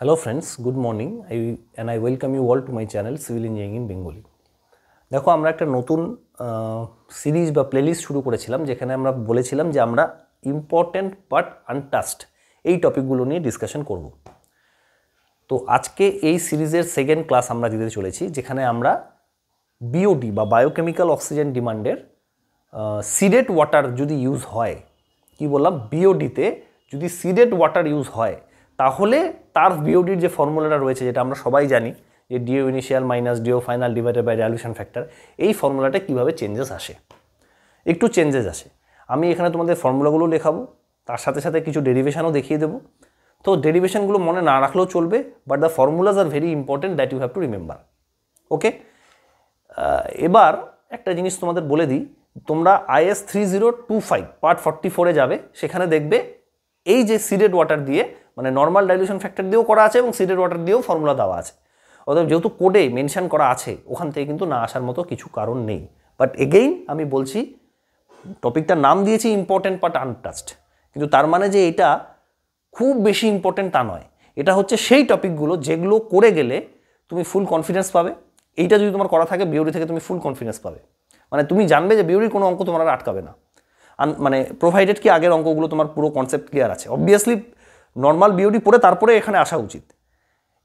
Hello friends, good morning. I welcome you all to my channel Civil Engineering in Bengali. দেখো আমরা একটা নতুন series বা playlist শুরু করেছিলাম যেখানে আমরা বলেছিলাম যে আমরা ইম্পর্টেন্ট বাট আনটাচড এই টপিকগুলো নিয়ে ডিসকাশন করব। তো আজকে এই সিরিজের সেকেন্ড ক্লাস আমরা দিতে চলেছি যেখানে আমরা বিওডি বা বায়োকেমিক্যাল অক্সিজেন ডিমান্ডের সিডেড ওয়াটার যদি ইউজ হয়, কি বললাম, বিওডিতে যদি সিডেড ওয়াটার ইউজ হয় তাহলে তার বিওডির যে ফর্মুলাটা রয়েছে যেটা আমরা সবাই জানি যে DO initial minus deo final divided by dilution factor, এই ফর্মুলাটা কীভাবে চেঞ্জেস আসে, একটু চেঞ্জেস আসে। আমি এখানে তোমাদের ফর্মুলাগুলো লেখাবো, তার সাথে সাথে কিছু ডেরিভেশনও দেখিয়ে দেবো। তো ডেরিভেশনগুলো মনে না রাখলেও চলবে, but the formulas are very important that you have to remember. Okay, এবার একটা জিনিস তোমাদের বলে দিই, তোমরা IS 3025 পার্ট 44-এ যাবে, সেখানে দেখবে এই যে সিডেড ওয়াটার দিয়ে মানে নর্মাল ডাইলুশন ফ্যাক্টর দিয়েও করা আছে এবং সিডেড ওয়াটার দিয়েও ফর্মুলা দেওয়া আছে। অতএব যেহেতু কোডে মেনশন করা আছে ওখান থেকে কিন্তু না আসার মতো কিছু কারণ নেই। বাট এগেইন আমি বলছি, টপিকটার নাম দিয়েছি ইম্পর্টেন্ট বাট আনটাচড, কিন্তু তার মানে যে এটা খুব বেশি ইম্পর্টেন্ট তা নয়। এটা হচ্ছে সেই টপিকগুলো যেগুলো করে গেলে তুমি ফুল কনফিডেন্স পাবে। এইটা যদি তোমার করা থাকে বিওডি থেকে তুমি ফুল কনফিডেন্স পাবে, মানে তুমি জানবে যে বিওডির কোনো অঙ্ক তোমার আর আটকাবে না, মানে প্রোভাইডেড কি আগের অঙ্কগুলো তোমার পুরো কনসেপ্ট ক্লিয়ার আছে। অবভিয়াসলি নর্মাল বিওডি পড়ে তারপরে এখানে আসা উচিত।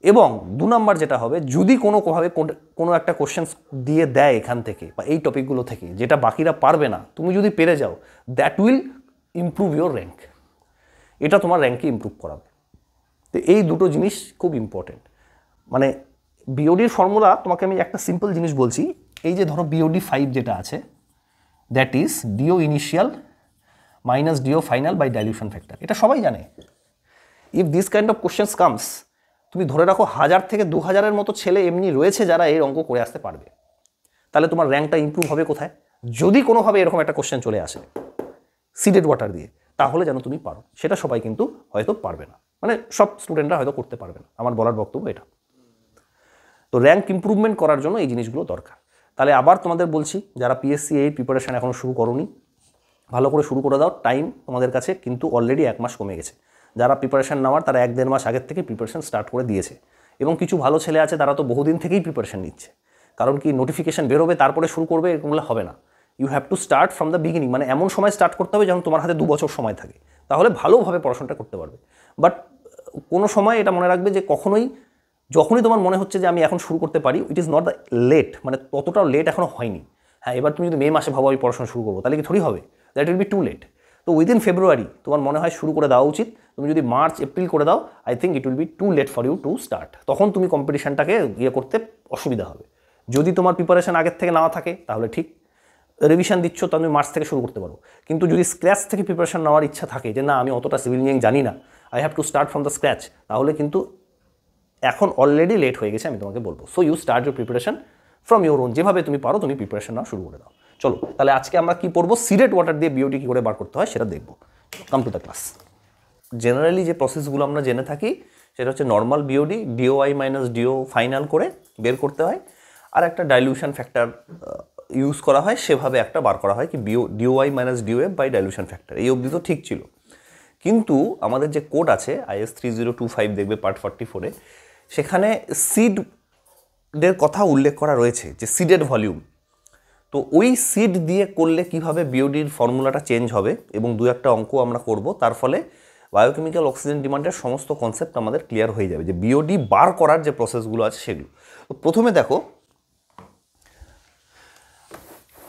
এবং 2 নাম্বার যেটা হবে, যদি কোনোভাবে কোনো একটা কোশ্চেন দিয়ে দেয় এখান থেকে বা এই টপিকগুলো থেকে যেটা বাকিরা পারবে না, তুমি যদি পেরে যাও, that will improve your rank. এটা তোমার র্যাঙ্কে ইমপ্রুভ করাবে। তো এই দুটো জিনিস খুব ইম্পর্টেন্ট। মানে বিওডির ফর্মুলা তোমাকে আমি একটা সিম্পল জিনিস বলছি, এই যে ধরো বিওডি 5 যেটা আছে, that is DO initial minus deo final by dilution factor. এটা সবাই জানে। If this kind of questions comes, তুমি ধরে রাখো 1000 থেকে 2000-এর মতো ছেলে এমনি রয়েছে যারা এই অঙ্ক করে আসতে পারবে। তাহলে তোমার র্যাঙ্কটা ইমপ্রুভ হবে কোথায়? যদি কোনোভাবে এরকম একটা কোশ্চেন চলে আসে সিডেড ওয়াটার দিয়ে, তাহলে যেন তুমি পারো। সেটা সবাই কিন্তু হয়তো পারবে না, মানে সব স্টুডেন্টরা হয়তো করতে পারবে না, আমার বলার বক্তব্য এটা। তো র্যাঙ্ক ইমপ্রুভমেন্ট করার জন্য এই জিনিসগুলো দরকার। তাহলে আবার তোমাদের বলছি, যারা PSC এই প্রিপারেশান এখনও শুরু করোনি, ভালো করে শুরু করে দাও। টাইম তোমাদের কাছে কিন্তু অলরেডি 1 মাস কমে গেছে। যারা প্রিপারেশান নেওয়ার তারা 1-1.5 মাস আগের থেকে প্রিপারেশান স্টার্ট করে দিয়েছে, এবং কিছু ভালো ছেলে আছে তারা তো বহুদিন থেকেই প্রিপারেশান নিচ্ছে। কারণ কি, নোটিফিকেশান বেরোবে তারপরে শুরু করবে, এরকমগুলো হবে না। You have to start from the beginning, মানে এমন সময় স্টার্ট করতে হবে যখন তোমার হাতে 2 বছর সময় থাকে, তাহলে ভালোভাবে পড়াশোনাটা করতে পারবে। বাট কোনো সময় এটা মনে রাখবে যে যখনই তোমার মনে হচ্ছে যে আমি এখন শুরু করতে পারি, it is not the late, মানে ততটাও লেট এখনও হয়নি। হ্যাঁ, এবার তুমি যদি মে মাসে ভাবো আমি পড়াশোনা শুরু করবো, তাহলে কি থোড়ি হবে? That will be too late. তো উইদিন ফেব্রুয়ারি তোমার মনে হয় শুরু করে দেওয়া উচিত। তুমি যদি মার্চ এপ্রিল করে দাও, I think it will be too late for you to start. তখন তুমি কম্পিটিশানটাকে করতে অসুবিধা হবে। যদি তোমার প্রিপারেশান আগের থেকে নেওয়া থাকে তাহলে ঠিক, রিভিশন দিচ্ছ তো তুমি মার্চ থেকে শুরু করতে পারো। কিন্তু যদি স্ক্র্যাচ থেকে প্রিপারেশান নেওয়ার ইচ্ছা থাকে যে না আমি অতটা সিভিল ইঞ্জিনিয়ারিং জানি না, I have to start from the scratch, তাহলে কিন্তু এখন অলরেডি লেট হয়ে গেছে, আমি তোমাকে বলবো। So you start your preparation from your own, যেভাবে তুমি পারো তুমি প্রিপারেশন নাও, শুরু করে দাও। চলো তাহলে আজকে আমরা কি পড়বো, সিডেড ওয়াটার দিয়ে বিওডি কী করে বার করতে হয় সেটা দেখবো। Come to the class. Generally যে প্রসেসগুলো আমরা জেনে থাকি সেটা হচ্ছে normal BOD DOI minus deo final করে বের করতে হয়, আর একটা ডাইলিউশন ফ্যাক্টর ইউজ করা হয়, সেভাবে একটা বার করা হয় কি DOI minus DOF by dilution factor. এই অবধি তো ঠিক ছিল, কিন্তু আমাদের যে কোড আছে IS 3025 দেখবে পার্ট 44-এ, সেখানে সিডের কথা উল্লেখ করা রয়েছে যে সিডেড ভলিউম। তো ওই সিড দিয়ে করলে কিভাবে বিওডির ফর্মুলাটা চেঞ্জ হবে এবং 2-1টা অঙ্ক আমরা করব, তার ফলে বায়োকেমিক্যাল অক্সিজেন ডিমান্ডের সমস্ত কনসেপ্ট আমাদের ক্লিয়ার হয়ে যাবে, যে বিওডি বার করার যে প্রসেসগুলো আছে সেগুলো। তো প্রথমে দেখো,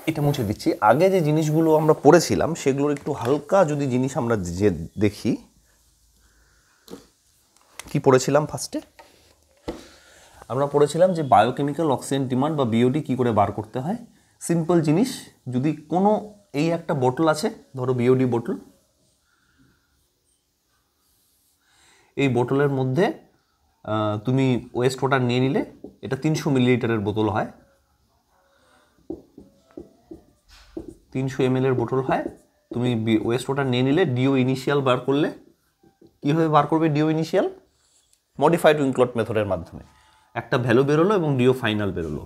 এটা মুছে দিচ্ছি, আগে যে জিনিসগুলো আমরা পড়েছিলাম সেগুলোর একটু হালকা যদি জিনিস আমরা যে দেখি, কি পড়েছিলাম ফার্স্টে? আমরা পড়েছিলাম যে বায়োকেমিক্যাল অক্সিজেন ডিমান্ড বা বিওডি কী করে বার করতে হয়। সিম্পল জিনিস, যদি কোনো এই একটা বোতল আছে, ধরো বিওডি বোতল, এই বোতলের মধ্যে তুমি ওয়েস্ট ওয়াটার নিয়ে নিলে, এটা 300 মিলিলিটারের বোতল হয়, 300 ml বোতল হয়। তুমি ওয়েস্ট ওয়াটার নিয়ে নিলে, ডিও ইনিশিয়াল বার করলে, কীভাবে বার করবে ডিও ইনিশিয়াল? মডিফাইড উইনক্লট মেথডের মাধ্যমে। একটা ভ্যালু বেরোলো এবং ডিও ফাইনাল বেরোলো,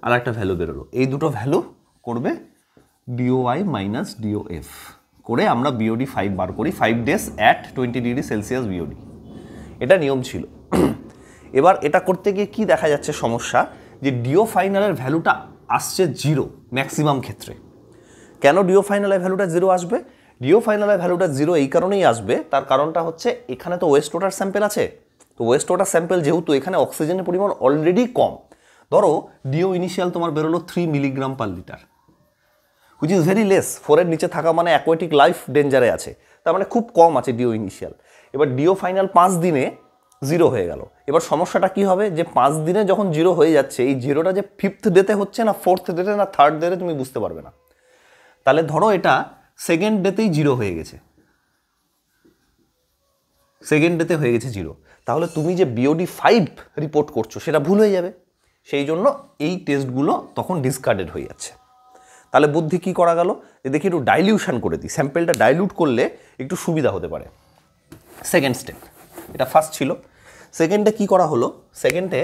আর একটা ভ্যালু বেরোলো। এই দুটো ভ্যালু করবে ডিওআই মাইনাস ডিওএফ করে আমরা বিওডি 5 বার করি, 5 days at 20 degree Celsius BOD. এটা নিয়ম ছিল। এবার এটা করতে গিয়ে কি দেখা যাচ্ছে সমস্যা, যে ডিও ফাইনালের ভ্যালুটা আসছে 0 ম্যাক্সিমাম ক্ষেত্রে। কেন ডিও ফাইনালের ভ্যালুটা 0 আসবে? ডিও ফাইনালের ভ্যালুটা 0 এই কারণেই আসবে, তার কারণটা হচ্ছে এখানে তো ওয়েস্ট ওয়াটার স্যাম্পেল আছে। তো ওয়েস্ট ওয়াটার স্যাম্পেল যেহেতু, এখানে অক্সিজেনের পরিমাণ অলরেডি কম। ধরো ডিও ইনিশিয়াল তোমার বেরোলো 3 milligram per litre, which is very less. 4 এর নিচে থাকা মানে অ্যাকোয়াটিক লাইফ ডেঞ্জারে আছে, তার মানে খুব কম আছে ডিও ইনিশিয়াল। এবার ডিও ফাইনাল 5 দিনে 0 হয়ে গেল। এবার সমস্যাটা কি হবে, যে 5 দিনে যখন 0 হয়ে যাচ্ছে, এই 0টা যে 5th ডেতে হচ্ছে না 4th ডেতে না 3rd ডেতে তুমি বুঝতে পারবে না। তাহলে ধরো এটা 2nd ডেতেই 0 হয়ে গেছে, 2nd ডেতে হয়ে গেছে 0, তাহলে তুমি যে বিওডি 5 রিপোর্ট করছো সেটা ভুল হয়ে যাবে। সেই জন্য এই টেস্টগুলো তখন ডিসকার্ডেড হয়ে যাচ্ছে। তাহলে বুদ্ধি কি করা গেল, যে দেখি একটু ডাইলিউশন করে দিই, স্যাম্পেলটা ডাইলিউট করলে একটু সুবিধা হতে পারে। সেকেন্ড স্টেপ, এটা ফার্স্ট ছিল। সেকেন্ডে কি করা হলো, সেকেন্ডে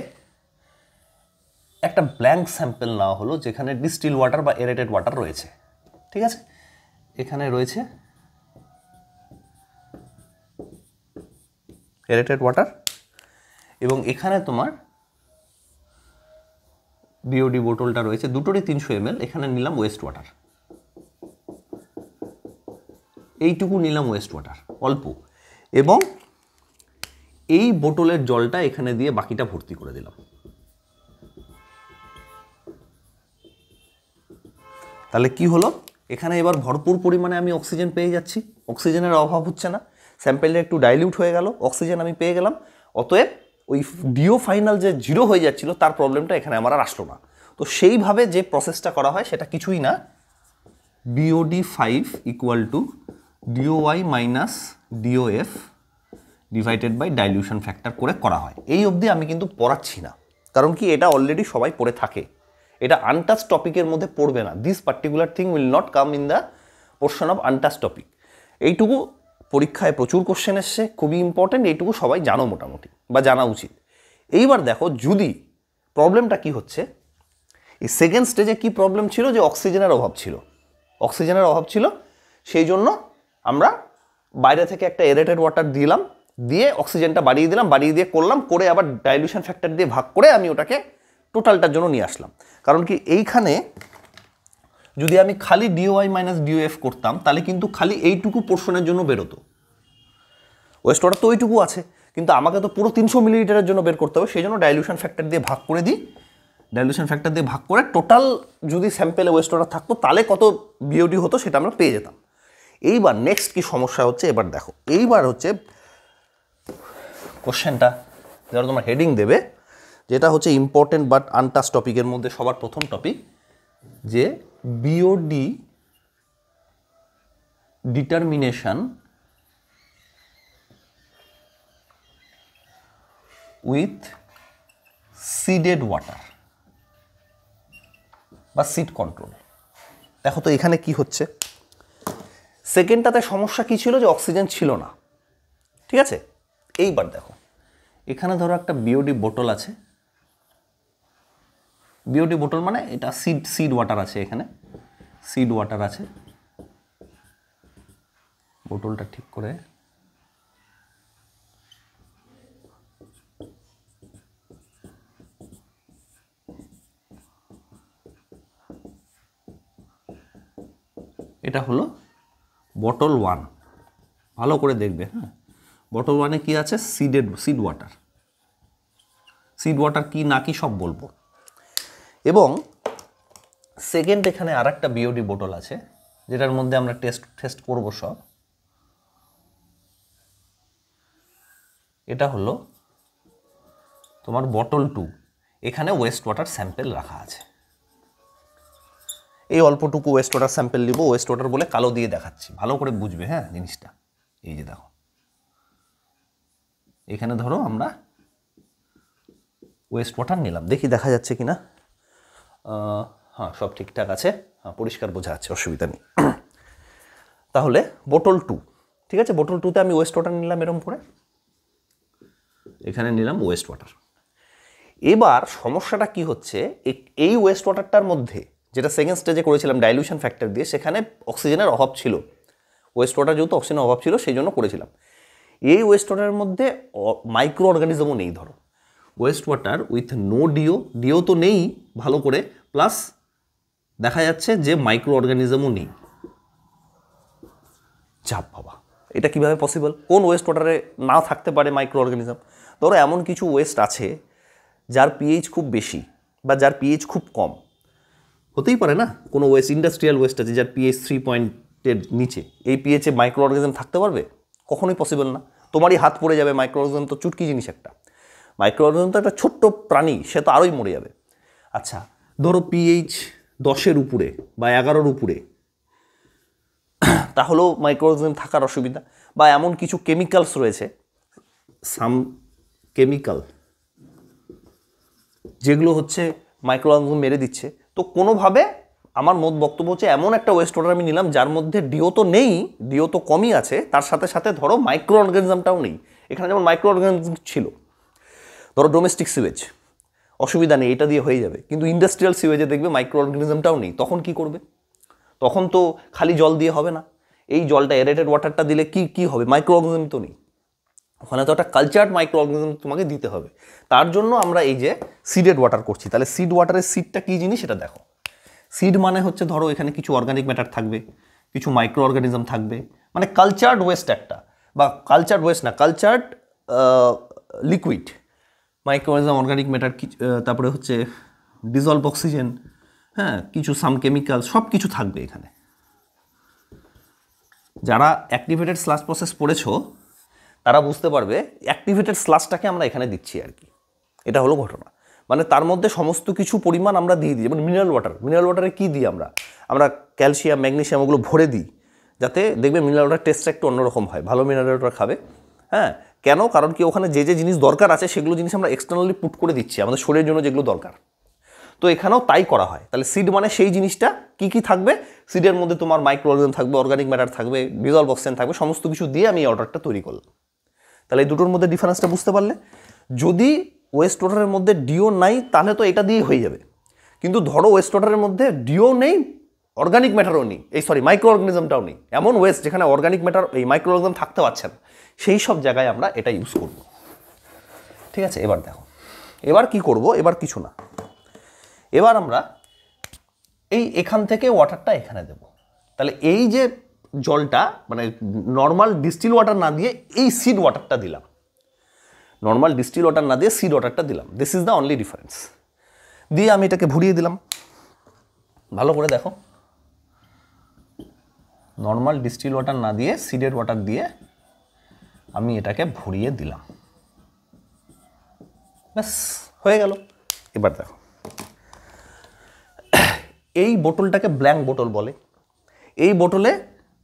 একটা ব্ল্যাঙ্ক স্যাম্পেল নেওয়া হলো যেখানে ডিস্টিল ওয়াটার বা এরেটেড ওয়াটার রয়েছে। ঠিক আছে, এখানে রয়েছে এরেটেড ওয়াটার এবং এখানে তোমার বিওডি বোতলটা রয়েছে, দুটোরই 300 ml। এখানে নিলাম ওয়েস্ট ওয়াটার, এইটুকু নিলাম ওয়েস্ট ওয়াটার অল্প, এবং এই বোতলের জলটা এখানে দিয়ে বাকিটা ভর্তি করে দিলাম। তাহলে কি হলো, এখানে এবার ভরপুর পরিমাণে আমি অক্সিজেন পেয়ে যাচ্ছি, অক্সিজেনের অভাব হচ্ছে না, স্যাম্পেলটা একটু ডাইলিউট হয়ে গেল, অক্সিজেন আমি পেয়ে গেলাম। অতএব ওই ডিও ফাইনাল যে 0 হয়ে যাচ্ছিল তার প্রবলেমটা এখানে আমার আর আসলো না। তো সেইভাবে যে প্রসেসটা করা হয় সেটা কিছুই না, BOD 5 equal to DOY minus DOF divided by dilution factor করে করা হয়। এই অবধি আমি কিন্তু পড়াচ্ছি না, কারণ কি এটা অলরেডি সবাই পড়ে থাকে, এটা আনটাচ টপিকের মধ্যে পড়বে না। This particular thing will not come in the portion of untouch topic. এইটুকু পরীক্ষায় প্রচুর কোশ্চেন এসছে, খুবই ইম্পর্টেন্ট, এইটুকু সবাই জানো মোটামুটি বা জানা উচিত। এইবার দেখো যদি প্রবলেমটা কি হচ্ছে, এই সেকেন্ড স্টেজে কি প্রবলেম ছিল, যে অক্সিজেনের অভাব ছিল, অক্সিজেনের অভাব ছিল, সেই জন্য আমরা বাইরে থেকে একটা এরেটেড ওয়াটার দিলাম, দিয়ে অক্সিজেনটা বাড়িয়ে দিলাম, বাড়িয়ে দিয়ে করলাম, করে আবার ডাইলিউশন ফ্যাক্টর দিয়ে ভাগ করে আমি ওটাকে টোটালটার জন্য নিয়ে আসলাম। কারণ কি এইখানে যদি আমি খালি ডিওআই মাইনাস ডিওএফ করতাম তাহলে কিন্তু খালি এইটুকু পোর্শনের জন্য বেরোতো, ওয়েস্ট ওয়াটার তো ওইটুকু আছে, কিন্তু আমাকে তো পুরো 300 মিলিলিটারের জন্য বের করতে হবে। সেই জন্য ডাইলিউশন ফ্যাক্টর দিয়ে ভাগ করে দিই, ডাইলিউশন ফ্যাক্টর দিয়ে ভাগ করে টোটাল যদি স্যাম্পেলে ওয়েস্ট ওয়াটার থাকতো তাহলে কত বিওডি হতো সেটা আমরা পেয়ে যেতাম। এইবার নেক্সট কি সমস্যা হচ্ছে, এবার দেখো, এইবার হচ্ছে কোশ্চেনটা যারা তোমার হেডিং দেবে, যেটা হচ্ছে ইম্পর্টেন্ট বাট আনটাচ টপিকের মধ্যে সবার প্রথম টপিক, যে BOD determination with seeded water বা সিড কন্ট্রোল। দেখো তো এখানে কি হচ্ছে, সেকেন্ডটাতে সমস্যা কি ছিল, যে অক্সিজেন ছিল না, ঠিক আছে। এইবার দেখো এখানে ধরো একটা বিওডি বোতল আছে, বিওডি বোতল মানে এটা সিড ওয়াটার আছে, এখানে সিড ওয়াটার আছে। বোতলটা ঠিক করে এটা হলো বটল 1, ভালো করে দেখবে, হ্যাঁ। বটল 1-এ কি আছে, সিড ওয়াটার। সিড ওয়াটার কি না কি সব বলবো। এবং সেকেন্ড এখানে আর একটা বিওডি বোতল আছে যেটার মধ্যে আমরা টেস্ট করব সব। এটা হলো তোমার বটল 2, এখানে ওয়েস্ট ওয়াটার স্যাম্পেল রাখা আছে। এই অল্পটুকু ওয়েস্ট ওয়াটার স্যাম্পেল নিব, ওয়েস্ট ওয়াটার বলে কালো দিয়ে দেখাচ্ছি, ভালো করে বুঝবে, হ্যাঁ জিনিসটা। এই যে দেখো এখানে ধরো আমরা ওয়েস্ট ওয়াটার নিলাম, দেখি দেখা যাচ্ছে কিনা। হ্যাঁ সব ঠিকঠাক আছে, হ্যাঁ পরিষ্কার বোঝা যাচ্ছে, অসুবিধা নেই। তাহলে বোতল 2, ঠিক আছে, বোতল 2-তে আমি ওয়েস্ট ওয়াটার নিলাম এরকম করে, এখানে নিলাম ওয়েস্ট ওয়াটার। এবার সমস্যাটা কি হচ্ছে, এই ওয়েস্ট ওয়াটারটার মধ্যে যেটা সেকেন্ড স্টেজে করেছিলাম ডাইলিউশন ফ্যাক্টর দিয়ে, সেখানে অক্সিজেনের অভাব ছিল, ওয়েস্ট ওয়াটার যেহেতু অক্সিজেনের অভাব ছিল সেই জন্য করেছিলাম। এই ওয়েস্ট ওয়াটারের মধ্যে মাইক্রো অর্গানিজমও নেই। ধরো waste water with no DO, DO তো নেই ভালো করে, প্লাস দেখা যাচ্ছে যে মাইক্রো অর্গানিজমও নেই। চাপ বাবা, এটা কিভাবে পসিবল? কোন ওয়েস্ট ওয়াটারে না থাকতে পারে মাইক্রো অর্গানিজম? ধরো এমন কিছু ওয়েস্ট আছে যার পিএইচ খুব বেশি বা যার পিএইচ খুব কম, হতেই পারে না? কোনো ওয়েস্ট, ইন্ডাস্ট্রিয়াল ওয়েস্ট আছে যার পিএইচ 3 পয়েন্টের নিচে, এই পিএইচে মাইক্রো অর্গানিজম থাকতে পারবে? কখনোই পসিবল না। তোমারই হাত পড়ে যাবে, মাইক্রো অর্গানিজম তো চুটকি জিনিস একটা। মাইক্রো অর্গানিজম তো একটা ছোট্ট প্রাণী, সে তো আরোই মরে যাবে। আচ্ছা ধরো পিএইচ 10-এর উপরে বা 11-এর উপরে, তাহলেও মাইক্রো অর্গানিজম থাকার অসুবিধা। বা এমন কিছু কেমিক্যালস রয়েছে, সাম কেমিক্যাল, যেগুলো হচ্ছে মাইক্রো অর্গানিজম মেরে দিচ্ছে। তো কোনোভাবে আমার মোট বক্তব্য হচ্ছে এমন একটা ওয়েস্ট ওয়াটার আমি নিলাম যার মধ্যে ডিও তো নেই, ডিও তো কমই আছে, তার সাথে সাথে ধরো মাইক্রো অর্গানিজমটাও নেই। এখানে যেমন মাইক্রো অর্গানিজম ছিল, ধরো ডোমেস্টিক সিওয়েজ, অসুবিধা নেই, এটা দিয়ে হয়ে যাবে। কিন্তু ইন্ডাস্ট্রিয়াল সিওয়েজে দেখবে মাইক্রো অর্গানিজমটাও নেই, তখন কি করবে? তখন তো খালি জল দিয়ে হবে না, এই জলটা এরেটেড ওয়াটারটা দিলে কি হবে? মাইক্রো অর্গানিজম তো নেই, ওখানে তো একটা কালচার্ড মাইক্রো অর্গানিজম তোমাকে দিতে হবে। তার জন্য আমরা এই যে সিডেড ওয়াটার করছি। তাহলে সিড ওয়াটারের সিডটা কী জিনিস সেটা দেখো। সিড মানে হচ্ছে ধরো এখানে কিছু অর্গানিক ম্যাটার থাকবে, কিছু মাইক্রো অর্গানিজম থাকবে, মানে কালচার্ড ওয়েস্ট একটা, বা কালচার্ড ওয়েস্ট না, cultured liquid, micro organism, organic matter, তারপরে হচ্ছে ডিজলভ অক্সিজেন, হ্যাঁ, কিছু সাম কেমিক্যাল, সব কিছু থাকবে এখানে। যারা অ্যাক্টিভেটেড স্লাশ প্রসেস পড়েছো তারা বুঝতে পারবে অ্যাক্টিভেটেড স্লাশটাকে আমরা এখানে দিচ্ছি আর কি, এটা হলো ঘটনা। মানে তার মধ্যে সমস্ত কিছু পরিমাণ আমরা দিয়ে দিই। যেমন মিনারেল ওয়াটারে কী দিই আমরা ক্যালসিয়াম, ম্যাগনেসিয়াম ওগুলো ভরে দিই, যাতে দেখবে মিনারেল ওয়াটার টেস্টটা একটু অন্যরকম হয়, ভালো মিনারেল ওয়াটার খাবে। হ্যাঁ, কেন? কারণ কি ওখানে যে যে জিনিস দরকার আছে সেগুলো জিনিস আমরা এক্সটার্নালি পুট করে দিচ্ছি আমাদের শরীরের জন্য যেগুলো দরকার। তো এখানেও তাই করা হয়। তাহলে সিড মানে সেই জিনিসটা কি থাকবে, সিডের মধ্যে তোমার মাইক্রো অর্গানিজম থাকবে, অর্গানিক ম্যাটার থাকবে, ডিজলভ অক্সিজেন থাকবে, সমস্ত কিছু দিয়ে আমি এই অর্ডারটা তৈরি করলাম। তাহলে এই দুটোর মধ্যে ডিফারেন্সটা বুঝতে পারলে? যদি ওয়েস্ট ওয়াটারের মধ্যে ডিও নাই তাহলে তো এটা দিয়ে হয়ে যাবে, কিন্তু ধরো ওয়েস্ট ওয়াটারের মধ্যে ডিও নেই, অর্গানিক ম্যাটারও নেই, মাইক্রো অর্গানিজমটাও নেই, এমন ওয়েস্ট যেখানে অর্গানিক ম্যাটার, এই মাইক্রো অর্গানিজম থাকতে পারছে না, সেই সব জায়গায় আমরা এটা ইউজ করব। ঠিক আছে, এবার দেখো এবার কি করব। এবার কিছু না, এবার আমরা এখান থেকে ওয়াটারটা এখানে দেব। তাহলে এই যে জলটা, মানে নর্মাল ডিস্টিল ওয়াটার না দিয়ে এই সিড ওয়াটারটা দিলাম, নর্মাল ডিস্টিল ওয়াটার না দিয়ে সিড ওয়াটারটা দিলাম, this is the only difference. দিয়ে আমি এটাকে ভরিয়ে দিলাম, ভালো করে দেখো, নর্মাল ডিস্টিল ওয়াটার না দিয়ে সিডেড ওয়াটার দিয়ে আমি এটাকে ভরিয়ে দিলাম, ব্যাস হয়ে গেল। এবার দেখো, এই বোতলটাকে ব্ল্যাঙ্ক বোতল বলে। এই বোতলে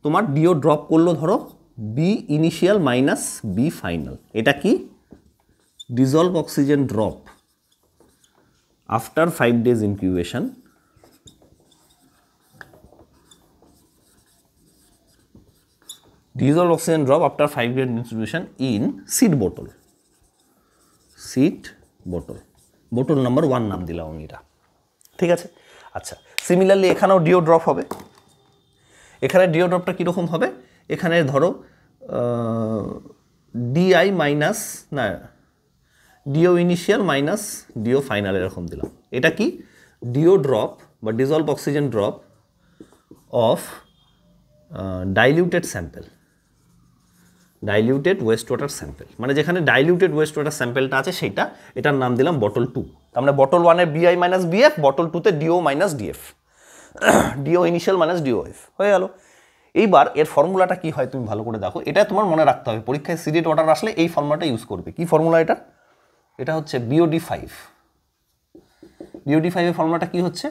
তোমার ডিও ড্রপ করলো ধরো B initial minus B final, এটা কি? Dissolve oxygen drop after 5 days incubation, dissolved oxygen drop after 5 days incubation in seed bottle, বোতল নাম্বার 1 নাম দিলাম আমি এটা। ঠিক আছে, আচ্ছা সিমিলারলি এখানেও ডিও ড্রপ হবে। এখানে ডিও ড্রপটা কীরকম হবে? এখানে ধরো ডিআই মাইনাস, না DO initial minus deo final এরকম দিলাম। এটা কি? ডিও ড্রপ বা dissolve oxygen drop of diluted sample, diluted waste water sample, মানে যেখানে ডাইলিউটেড ওয়েস্ট ওয়াটার স্যাম্পেলটা আছে সেইটা, এটার নাম দিলাম বটল 2। তার মানে বটল 1-এর বিআই মাইনাস বিএফ, বটল 2-তে DO minus DF, DO initial minus DO F হয়ে গেল। এইবার এর ফর্মুলাটা কি হয় তুমি ভালো করে দেখো, এটা তোমার মনে রাখতে হবে, পরীক্ষায় সিডেড ওয়াটার আসলে এই ফর্মুলাটা ইউজ করবে। কি ফর্মুলা এটা? এটা হচ্ছে BOD5। BOD5 এর ফর্মুলাটা কি হচ্ছে?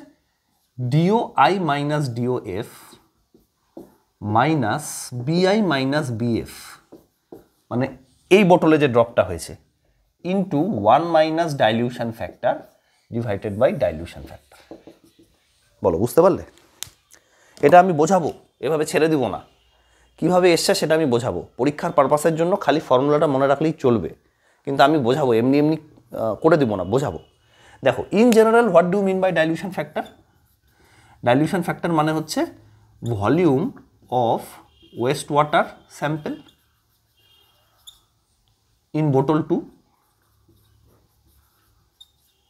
DOI minus DOF minus BI minus BF, মানে এই বোতলে যে ড্রপটা হয়েছে, into 1 minus dilution factor divided by dilution factor. বলো বুঝতে পারলে? এটা আমি বোঝাবো, এভাবে ছেড়ে দিব না। কিভাবে এসছে সেটা আমি বোঝাবো, পরীক্ষার পারপাসের জন্য খালি ফর্মুলাটা মনে রাখলেই চলবে, কিন্তু আমি বোঝাবো, এমনি এমনি করে দিব না, বোঝাবো। দেখো, in general what do mean by dilution factor? Dilution factor মানে হচ্ছে volume of waste water sample in bottle 2,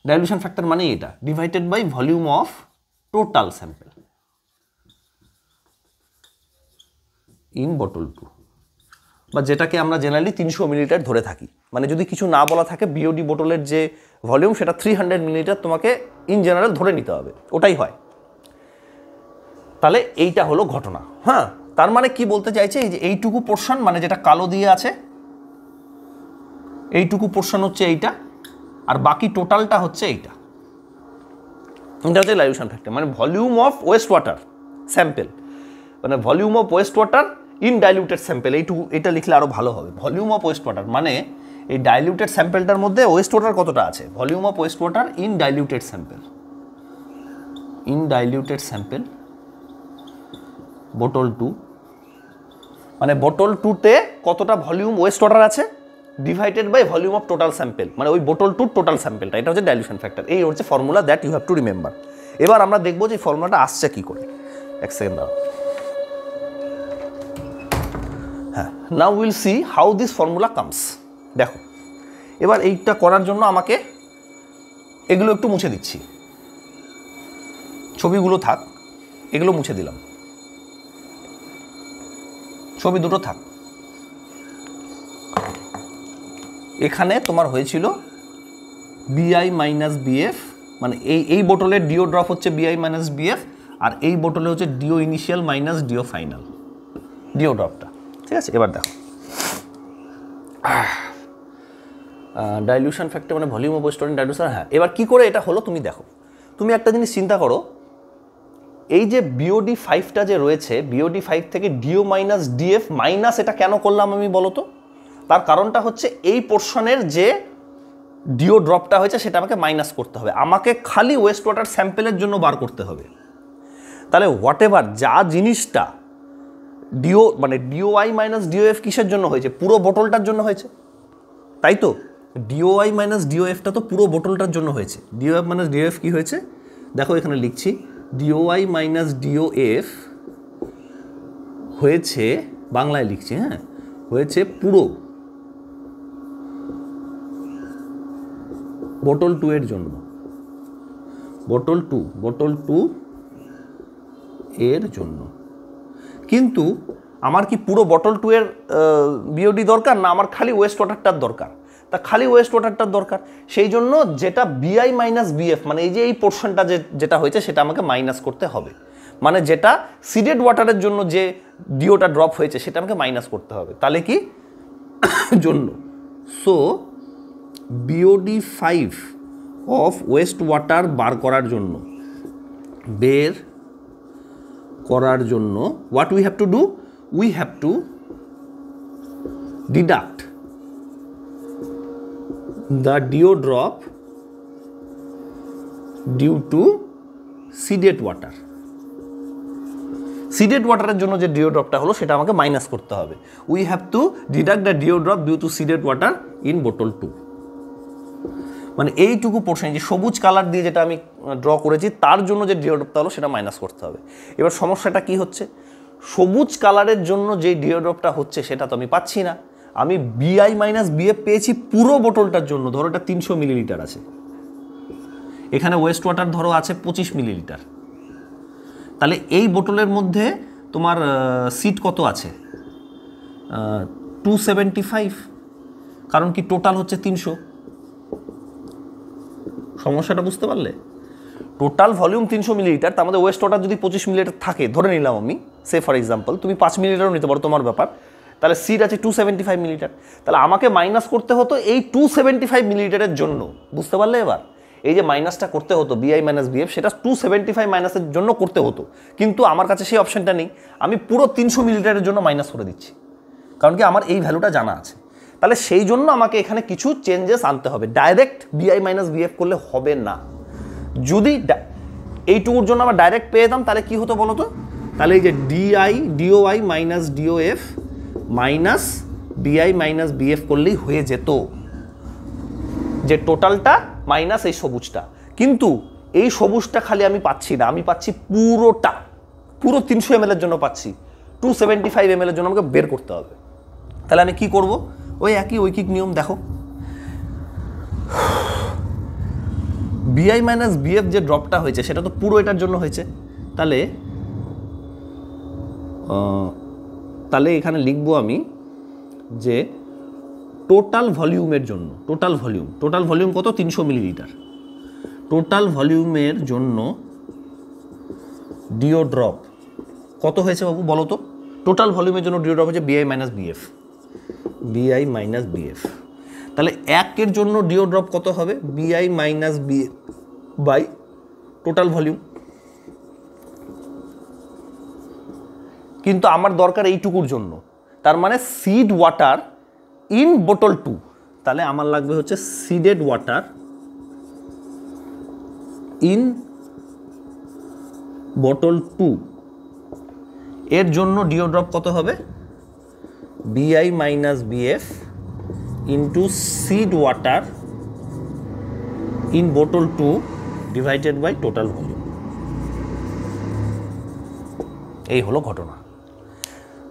dilution factor মানে এটা, divided by volume of total sample in bottle 2, বা যেটাকে আমরা জেনারেলি 300 মিলিলিটার ধরে থাকি। মানে যদি কিছু না বলা থাকে বিওডি বোতলের যে ভলিউম সেটা 300 মিলিলিটার তোমাকে ইন জেনারেল ধরে নিতে হবে, ওটাই হয়। তাহলে এইটা হলো ঘটনা। হ্যাঁ, তার মানে কি বলতে চাইছে, এই যে এইটুকু পোর্শন মানে যেটা কালো দিয়ে আছে, এইটুকু পোর্শন হচ্ছে এইটা, আর বাকি টোটালটা হচ্ছে এইটা। এটা হচ্ছে ডাইলিউশন ফ্যাক্টর, মানে volume of waste water sample, মানে volume of waste water in diluted sample. এইটুকু, এটা লিখলে আরও ভালো হবে। ভলিউম অফ ওয়েস্ট ওয়াটার মানে এই ডাইলিউটেড স্যাম্পলটার মধ্যে ওয়েস্ট ওয়াটার কতটা আছে, volume of waste water in diluted sample, in diluted sample bottle 2, মানে বোটল 2তে কতটা ভলিউম ওয়েস্ট ওয়াটার আছে divided by volume of total sample, মানে ওই বোটল 2 টোটাল স্যাম্পলটা, এটা হচ্ছে ডাইলিউশন ফ্যাক্টর। এই হচ্ছে formula that you have to remember. এবার আমরা দেখবো যে ফর্মুলাটা আসছে কি করে। এক সেকেন্ড দাও। হ্যাঁ, now will see how this formula comes. দেখো, এবার এইটা করার জন্য আমাকে এগুলো একটু মুছে দিচ্ছি, ছবিগুলো থাক, এগুলো মুছে দিলাম, ছবি দুটো থাক। এখানে তোমার হয়েছিল বিআই মাইনাস বিএফ, মানে এই বোটলের ডিও ড্রপ হচ্ছে বিআই মাইনাস বিএফ, আর এই বোটলে হচ্ছে DO initial minus deo final, DO ড্রপটা। ঠিক আছে, এবার দেখো ডাইলিউশন ফ্যাক্টর মানে volume of waste water dilution. হ্যাঁ, এবার কি করে এটা হলো তুমি দেখো। তুমি একটা জিনিস চিন্তা করো, এই যে বিওডি 5টা যে রয়েছে, বিওডি 5 থেকে ডিও মাইনাস ডিএফ মাইনাস, এটা কেন করলাম আমি বলো তো? তার কারণটা হচ্ছে এই পোর্শনের যে ডিও ড্রপটা হয়েছে সেটা আমাকে মাইনাস করতে হবে, আমাকে খালি ওয়েস্ট ওয়াটার স্যাম্পেলের জন্য বার করতে হবে। তাহলে হোয়াট এভার যা জিনিসটা ডিও মানে ডিওআই মাইনাস ডিওএফ কিসের জন্য হয়েছে, পুরো বোটলটার জন্য হয়েছে, তাই তো? ডিওআই মাইনাস ডিওএফটা তো পুরো বোটলটার জন্য হয়েছে। ডিওএফ মাইনাস ডিওএফ কি হয়েছে দেখো, এখানে লিখছি ডিওআই মাইনাস ডিওএফ হয়েছে, বাংলায় লিখছি, হ্যাঁ, হয়েছে পুরো বোটল 2 এর জন্য, বোটল 2 এর জন্য। কিন্তু আমার কি পুরো বোটল 2 এর বিওডি দরকার, না আমার খালি ওয়েস্ট ওয়াটারটার দরকার? তা খালি ওয়েস্ট ওয়াটারটার দরকার, সেই জন্য যেটা বিআই মাইনাস বিএফ মানে এই যে এই পোর্শনটা যেটা হয়েছে সেটা আমাকে মাইনাস করতে হবে, মানে যেটা সিডেড ওয়াটারের জন্য যে ডিওটা ড্রপ হয়েছে সেটা আমাকে মাইনাস করতে হবে। তাহলে কি জন্য, so BOD 5 of waste water বার করার জন্য, বের করার জন্য what we have to do, we have to deduct the DO drop due to seeded water. Seeded ওয়াটারের জন্য যে ডিও ড্রপটা হলো সেটা আমাকে মাইনাস করতে হবে। We have to deduct the DO drop due to seeded water in bottle 2, মানে এইটুকু পোর্শন যে সবুজ কালার দিয়ে যেটা আমি ড্র করেছি তার জন্য যে ডিও ড্রপটা হলো সেটা মাইনাস করতে হবে। এবার সমস্যাটা কি হচ্ছে, সবুজ কালারের জন্য যে ডিও ড্রপটা হচ্ছে সেটা তো আমি পাচ্ছি না। আমি বিআই মাইনাস বিএফ পেয়েছি পুরো বোটলটার জন্য, ধরো এটা 300 মিলিলিটার আছে, এখানে ওয়েস্ট ওয়াটার ধরো আছে 25 মিলিলিটার। তাহলে এই বোটলের মধ্যে তোমার সিট কত আছে, 275, কারণ কি টোটাল হচ্ছে 300। সমস্যাটা বুঝতে পারলে? টোটাল ভলিউম 300 মিলিলিটার, তার মধ্যে ওয়েস্ট ওয়াটার যদি 25 মিলিলিটার থাকে ধরে নিলাম আমি, সে ফর এক্সাম্পল, তুমি 5 মিলিলিটারও নিতে পারো, তোমার ব্যাপার। তাহলে সিট আছে 275 মিলিলিটার, তাহলে আমাকে মাইনাস করতে হতো এই 275 মিলিলিটারের জন্য। বুঝতে পারলে? এবার এই যে মাইনাসটা করতে হতো বিআই মাইনাস বিএফ, সেটা 275 মাইনাসের জন্য করতে হতো, কিন্তু আমার কাছে সেই অপশনটা নেই। আমি পুরো 300 মিলিলিটারের জন্য মাইনাস করে দিচ্ছি, কারণ কি আমার এই ভ্যালুটা জানা আছে। তাহলে সেই জন্য আমাকে এখানে কিছু চেঞ্জেস আনতে হবে, ডাইরেক্ট বিআই মাইনাস বিএফ করলে হবে না। যদি এইটুকুর জন্য আমরা ডাইরেক্ট পেয়ে যেতাম তাহলে কি হতো বলো তো? তাহলে এই যে ডিওআই মাইনাস ডিওএফ মাইনাস বিআই মাইনাস বিএফ করলেই হয়ে যেত, যে টোটালটা মাইনাস এই সবুজটা। কিন্তু এই সবুজটা খালি আমি পাচ্ছি না, আমি পাচ্ছি পুরোটা, পুরো 300 ml এর জন্য পাচ্ছি, 275 ml এর জন্য আমাকে বের করতে হবে। তাহলে আমি কি করব, ওই একই ঐকিক নিয়ম দেখো, বিআই মাইনাস বিএফ যে ড্রপটা হয়েছে সেটা তো পুরো এটার জন্য হয়েছে, তাহলে এখানে লিখবো আমি যে টোটাল ভলিউমের জন্য, টোটাল ভলিউম কত, 300 মিলিলিটার, টোটাল ভলিউমের জন্য ডিও ড্রপ কত হয়েছে বাবু বলো তো? টোটাল ভলিউমের জন্য ডিও ড্রপ হচ্ছে বিআই মাইনাস বিএফ। তাহলে 1 জন্য ডিও ড্রপ কত হবে? BI minus BF by total volume. কিন্তু আমার দরকার এইটুকুর জন্য, তার মানে সিড ওয়াটার ইন বোতল 2, তাহলে আমার লাগবে হচ্ছে সিডেড ওয়াটার ইন বোতল 2, এর জন্য ডিও ড্রপ কত হবে? BI minus BF into seed water in বোতল 2 ডিভাইডেড বাই টোটাল ভলিউম। এই হলো ঘটনা।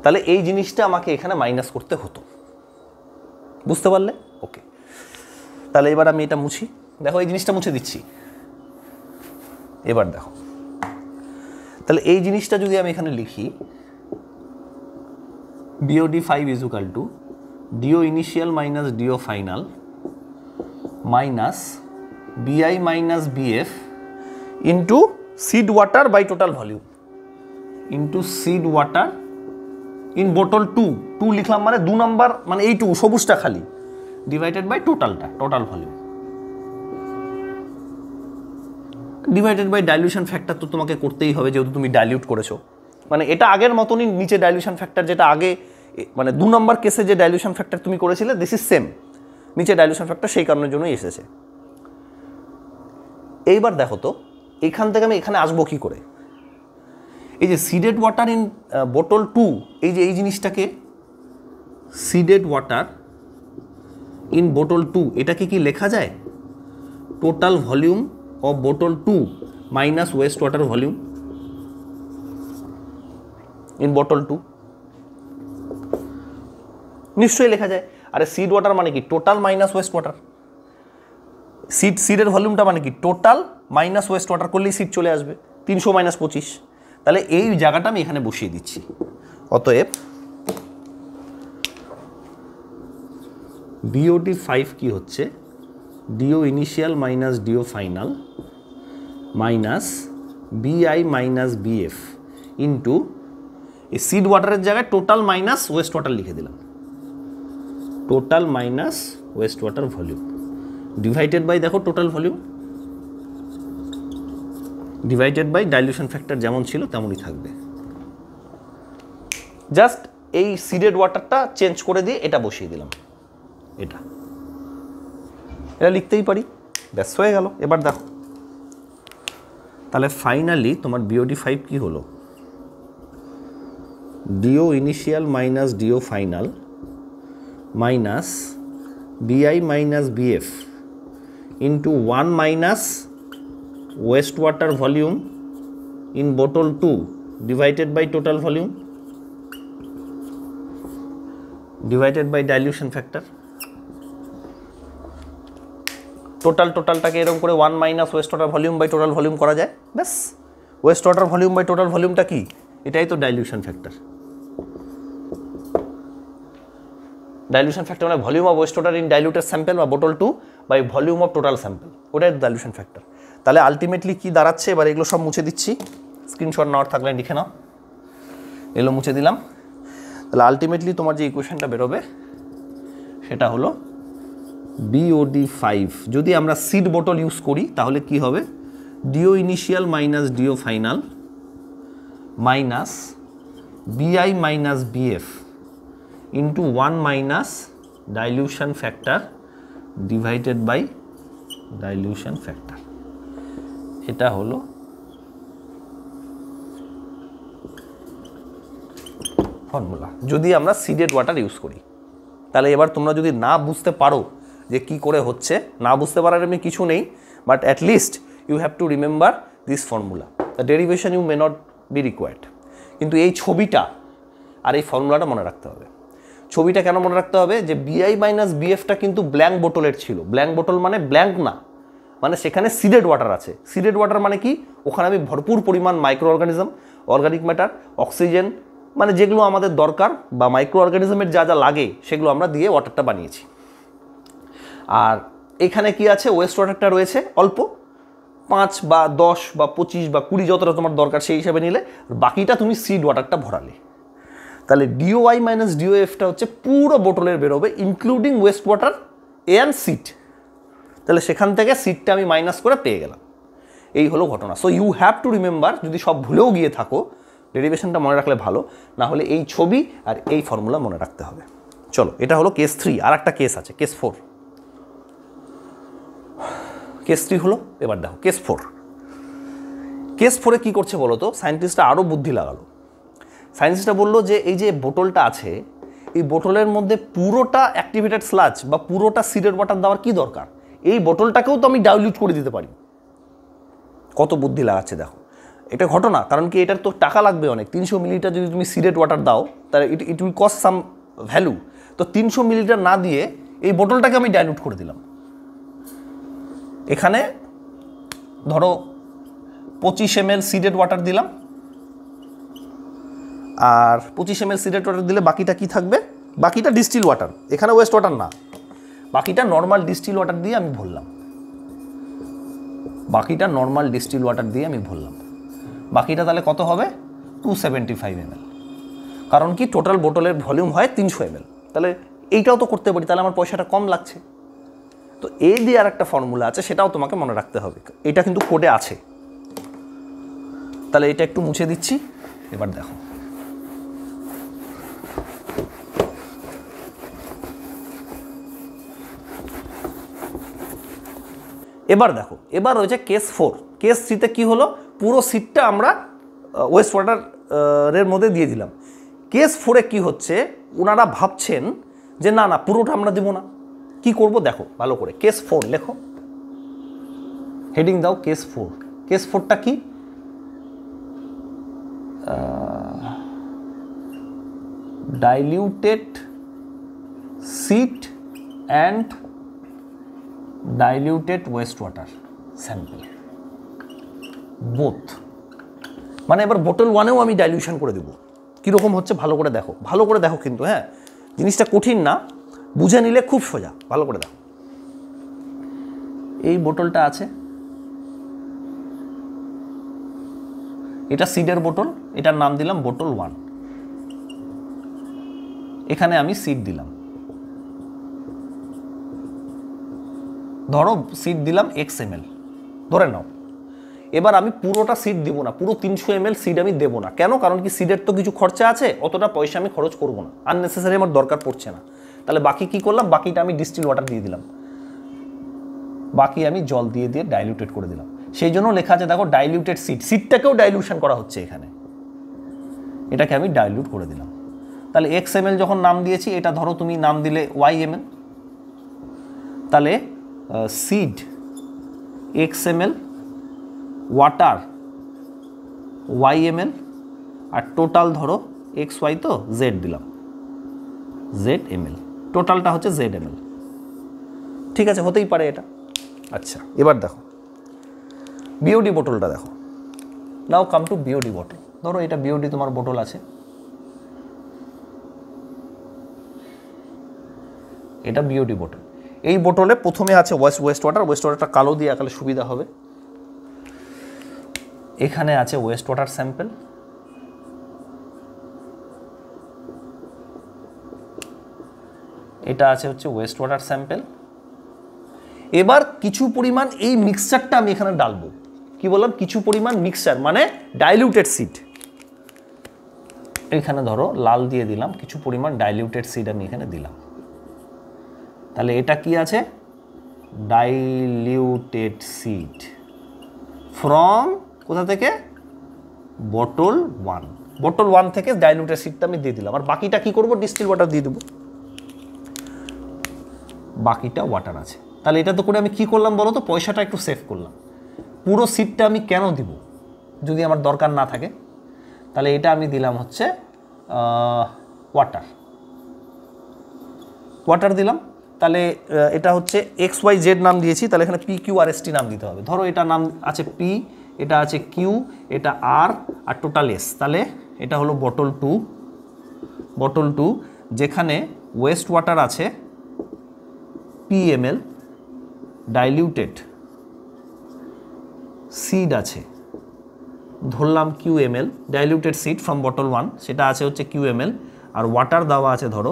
তাহলে এই জিনিসটা আমাকে এখানে মাইনাস করতে হতো, বুঝতে পারলে? ওকে, তাহলে এবার আমি এটা মুছি। দেখো এই জিনিসটা মুছে দিচ্ছি। এবার দেখো, তাহলে এই জিনিসটা যদি আমি এখানে লিখি, BOD5 is equal to DO initial minus DO final minus BI minus BF into seed water by total volume into seed water in bottle 2 লিখলাম, মানে 2 নাম্বার, মানে এইটুকু সবুজটা খালি, divided by total volume divided by dilution factor. তো তোমাকে করতেই হবে যেহেতু তুমি ডাইলিউট করেছো, মানে এটা আগের মতনই, নিচে ডাইলিউশন ফ্যাক্টর যেটা আগে, মানে 2 নম্বর কেসে যে ডাইলিউশন ফ্যাক্টর তুমি করেছিলে দিস ইজ সেম, নিচে ডাইলিউশন ফ্যাক্টর সেই কারণের জন্যই এসেছে। এইবার দেখো তো এখান থেকে আমি এখানে আসবো কি করে? এই যে সিডেড ওয়াটার ইন বোতল 2, এই যে এই জিনিসটাকে সিডেড ওয়াটার ইন বোতল 2, এটাকে কি লেখা যায়? টোটাল ভলিউম অফ বোতল 2 minus waste water volume in বোতল 2, নিশ্চয়ই লেখা যায়। আরে সিড ওয়াটার মানে কি? Total minus waste water. সিডের ভলিউমটা মানে কি? টোটাল মাইনাস ওয়েস্ট ওয়াটার করলেই সিড চলে আসবে, 300 মাইনাস 25। তাহলে এই জায়গাটা আমি এখানে বসিয়ে দিচ্ছি। অতএব BOD5 কি হচ্ছে? DO initial minus deo final minus BI minus BF into এই সিড ওয়াটারের জায়গায় টোটাল মাইনাস ওয়েস্ট ওয়াটার লিখে দিলাম, total minus waste water volume divided by, দেখো total volume divided by dilution factor যেমন ছিল তেমনই থাকবে। জাস্ট এই সিডেড ওয়াটারটা চেঞ্জ করে দিয়ে এটা বসিয়ে দিলাম, এটা লিখতেই পারি, ব্যাস হয়ে গেল। এবার দেখো তাহলে ফাইনালি তোমার BOD5 কি হলো? DO initial minus deo final minus BI minus BF into 1 minus waste water volume in বোতল 2 divided by total volume divided by dilution factor. টোটালটাকে এরকম করে 1 minus waste water volume by total volume করা যায়, ব্যাস। Waste water volume by total ভলিউমটা কি? এটাই তো ডাইলিউশন ফ্যাক্টর। ডাইলিউশন ফ্যাক্টর মানে volume of waste water in diluted sample বা বোতল 2 by volume of total sample, ওটাই ডাইলিউশন ফ্যাক্টর। তাহলে আলটিমেটলি কি দাঁড়াচ্ছে? এবার এগুলো সব মুছে দিচ্ছি, স্ক্রিনশট নেওয়ার থাকলে লিখে নাও। এগুলো মুছে দিলাম। তাহলে আলটিমেটলি তোমার যে ইকুয়েশনটা বেরোবে সেটা হলো BOD5 যদি আমরা সিড বোতল ইউজ করি তাহলে কি হবে? DO initial minus deo final minus BI minus BF into 1 minus dilution factor divided by dilution factor. এটা হলো ফর্মুলা যদি আমরা সিডেড ওয়াটার ইউজ করি। তাহলে এবার তোমরা যদি না বুঝতে পারো যে কি করে হচ্ছে, না বুঝতে পারার এমনি কিছু নেই, but at least you have to remember this formula. The derivation you may not be required, কিন্তু এই ছবিটা আর এই ফর্মুলাটা মনে রাখতে হবে। ছবিটা কেন মনে রাখতে হবে যে বিআই মাইনাস বিএফটা কিন্তু ব্ল্যাঙ্ক বোতলের ছিল। ব্ল্যাঙ্ক বোতল মানে ব্ল্যাঙ্ক না, মানে সেখানে সিডেড ওয়াটার আছে। সিডেড ওয়াটার মানে কি, ওখানে আমি ভরপুর পরিমাণ micro organism, organic matter, oxygen, মানে যেগুলো আমাদের দরকার বা মাইক্রো অর্গানিজমের যা যা লাগে সেগুলো আমরা দিয়ে ওয়াটারটা বানিয়েছি। আর এখানে কি আছে, ওয়েস্ট ওয়াটারটা রয়েছে অল্প, 5 বা 10 বা 25 বা 20 যতটা তোমার দরকার সেই হিসাবে নিলে, বাকিটা তুমি সিড ওয়াটারটা ভরালে। তাহলে ডিওআই মাইনাস ডিওএফটা হচ্ছে পুরো বোতলের বেরোবে including waist water and seed. তাহলে সেখান থেকে সিডটা আমি মাইনাস করে পেয়ে গেলাম। এই হলো ঘটনা। So you have to remember, যদি সব ভুলেও গিয়ে থাকো ডেরিভেশনটা মনে রাখলে ভালো, না হলে এই ছবি আর এই ফর্মুলা মনে রাখতে হবে। চলো, এটা হলো কেস 3। আর একটা কেস আছে, কেস 4। কেস 3 হলো, এবার দেখো কেস 4। কেস 4-এ কী করছে বলো তো, সায়েন্টিস্টরা আরও বুদ্ধি লাগালো। সায়েন্টিস্টরা বললো যে এই যে বোতলটা আছে, এই বোতলের মধ্যে পুরোটা অ্যাক্টিভেটেড স্লাজ বা পুরোটা সিডেড ওয়াটার দেওয়ার কী দরকার, এই বোতলটাকেও তো আমি ডাইলিউট করে দিতে পারি। কত বুদ্ধি লাগাচ্ছে দেখো। এটা ঘটনা, কারণ কি এটার তো টাকা লাগবে অনেক। 300 মিলিলিটার যদি তুমি সিডেড ওয়াটার দাও তাহলে it will cost some value. তো 300 মিলিলিটার না দিয়ে এই বোতলটাকে আমি ডাইলিউট করে দিলাম। এখানে ধরো 25 ml সিডেড ওয়াটার দিলাম, আর 25 ml সিডেড ওয়াটার দিলে বাকিটা কি থাকবে, বাকিটা ডিস্টিল ওয়াটার, এখানে ওয়েস্ট ওয়াটার না, বাকিটা নর্মাল ডিস্টিল ওয়াটার দিয়ে আমি ভরলাম। বাকিটা নর্মাল ডিস্টিল ওয়াটার দিয়ে আমি ভরলাম। বাকিটা তাহলে কত হবে, 275 ml। কারণ কি টোটাল বোতলের ভলিউম হয় 300 ml। তাহলে এইটাও তো করতে পারি, তাহলে আমার পয়সাটা কম লাগছে। তো এই দিয়ে আর একটা ফর্মুলা আছে, সেটাও তোমাকে মনে রাখতে হবে। এটা কিন্তু কোডে আছে। তাহলে এটা একটু মুছে দিচ্ছি। এবার দেখো, এবার রয়েছে কেস 4। কেস 3-তে কী হলো, পুরো সিটটা আমরা ওয়েস্ট ওয়াটারের মধ্যে দিয়ে দিলাম। কেস 4-এ কী হচ্ছে, ওনারা ভাবছেন যে না না পুরোটা আমরা দেবো না, কি করব দেখো ভালো করে। কেস 4 লেখো, হেডিং দাও কেস 4। কেস 4টা কি, diluted seed and diluted waste water sample both. মানে এবার বোতল 1-এও আমি ডাইলিউশন করে দেবো। কীরকম হচ্ছে ভালো করে দেখো, ভালো করে দেখো কিন্তু, হ্যাঁ জিনিসটা কঠিন না, বুঝে নিলে খুব সোজা। ভালো করে দেখো, এই বোতলটা আছে, এটা সিডের বোতল, এটার নাম দিলাম বোতল 1। এখানে আমি সিড দিলাম, ধরো সিড দিলাম XML ধরে নাও। এবার আমি পুরোটা সিড দিব না, পুরো 300 ml সিড আমি দেবো না। কেন, কারণ কি সিডের তো কিছু খরচা আছে, অতটা পয়সা আমি খরচ করবো না, আননেসেসারি আমার দরকার পড়ছে না। তাহলে বাকি কি করলাম, বাকিটা আমি ডিস্টিল ওয়াটার দিয়ে দিলাম, বাকি আমি জল দিয়ে দিয়ে ডাইলিউটেড করে দিলাম। সেই জন্য লেখা আছে দেখো ডাইলিউটেড সিড, সিডটাকেও ডাইলিউশন করা হচ্ছে এখানে, এটাকে আমি ডাইলিউট করে দিলাম। তাহলে XML যখন নাম দিয়েছি, এটা ধরো তুমি নাম দিলে YML, তাহলে সিড XML, ওয়াটার YML, আর টোটাল ধরো XY তো Z দিলাম ZML, টোটালটা হচ্ছে ZML। ঠিক আছে, হতেই পারে এটা। আচ্ছা, এবার দেখো বিওডি বোতলটা দেখো। নাও কাম টু বিওডি বোতল। ধরো এটা বিওডি তোমার বোতল আছে, এটা বিওডি বোতল। এই বোতলে প্রথমে আছে ওয়েস্ট ওয়াটারটা কালো দিয়ে আঁকলে সুবিধা হবে। এখানে আছে ওয়েস্ট ওয়াটার স্যাম্পল, এটা আছে হচ্ছে ওয়েস্ট ওয়াটার স্যাম্পল। এবার কিছু পরিমাণ এই মিক্সচারটা আমি এখানে ডালবো। কি বললাম, কিছু পরিমাণ মিক্সচার মানে ডাইলিউটেড সিড। এখানে ধরো লাল দিয়ে দিলাম, কিছু পরিমাণ ডাইলিউটেড সিড আমি এখানে দিলাম। তাহলে এটা কি আছে, ডাইলিউটেড সিড ফ্রম কোথা থেকে, বোতল 1। বোতল 1 থেকে ডাইলিউটেড সিডটা আমি দিয়ে দিলাম। আর বাকিটা কি করব, ডিস্টিল ওয়াটার দিয়ে দেবো, বাকিটা ওয়াটার আছে। তাহলে এটা তো করে আমি কি করলাম বলো তো, পয়সাটা একটু সেভ করলাম। পুরো সিডটা আমি কেন দিব যদি আমার দরকার না থাকে। তাহলে এটা আমি দিলাম হচ্ছে ওয়াটার, ওয়াটার দিলাম, তাহলে এটা হচ্ছে এক্স ওয়াই জেড নাম দিয়েছি, তাহলে এখানে P Q R S T নাম দিতে হবে। ধরো এটা নাম আছে পি, এটা আছে কিউ, এটা আর, আর টোটাল এস, তাহলে এটা হলো বটল টু, যেখানে ওয়েস্ট ওয়াটার আছে PmL, ডাইলিউটেড সিড আছে ধরলাম QmL, diluted seed from bottle 1 সেটা আছে হচ্ছে QmL, আর ওয়াটার দেওয়া আছে ধরো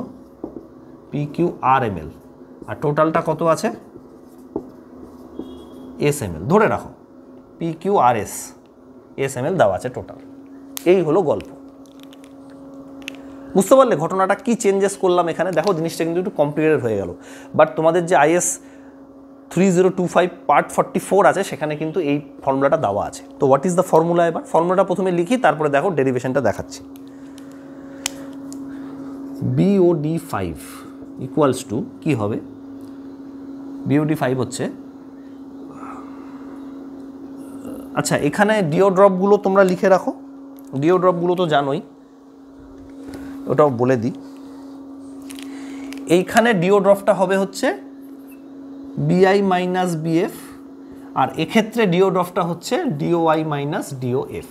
PQRmL, আর টোটালটা কত আছে SmL, ধরে রাখো PQRS SmL দেওয়া আছে টোটাল। এই হলো গল্প। বুঝতে পারলে ঘটনাটা কি চেঞ্জেস করলাম এখানে? দেখো জিনিসটা কিন্তু একটু কমপ্লিকেটেড হয়ে গেল, বাট তোমাদের যে IS 3025 পার্ট 44 আছে সেখানে কিন্তু এই ফর্মুলাটা দেওয়া আছে। তো হোয়াট ইজ দ্য ফর্মুলা? এবার ফর্মুলাটা প্রথমে লিখি, তারপরে দেখো ডেরিভেশনটা দেখাচ্ছি। BOD5 ইকুয়ালস টু কি হবে? BOD5 হচ্ছে, আচ্ছা এখানে ডিও ড্রপগুলো তোমরা লিখে রাখো, ডিও ড্রপগুলো তো জানোই, ওটাও বলে দিই। এইখানে ডিও ড্রপটা হবে হচ্ছে BI মাইনাস BF, আর এক্ষেত্রে ডিও ড্রপটা হচ্ছে DOI মাইনাস DOF।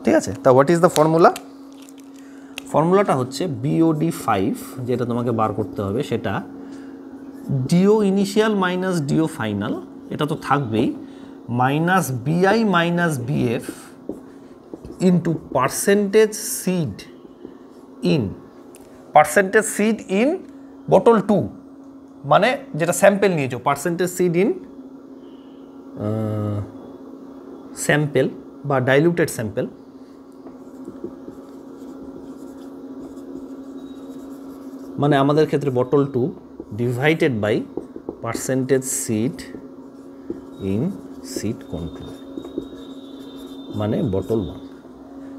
ঠিক আছে, তা হোয়াট ইজ দ্য ফর্মুলা? ফর্মুলাটা হচ্ছে BOD5, যেটা তোমাকে বার করতে হবে সেটা DO initial minus DO final, এটা তো থাকবেই, minus BI minus BF into percentage seed in bottle 2, মানে যেটা স্যাম্পেল নিয়েছো, পার্সেন্টেজ সিড ইন স্যাম্পেল বা ডাইলুটেড স্যাম্পেল, মানে আমাদের ক্ষেত্রে bottle 2 divided by percentage seed in seed control, মানে বটল 1।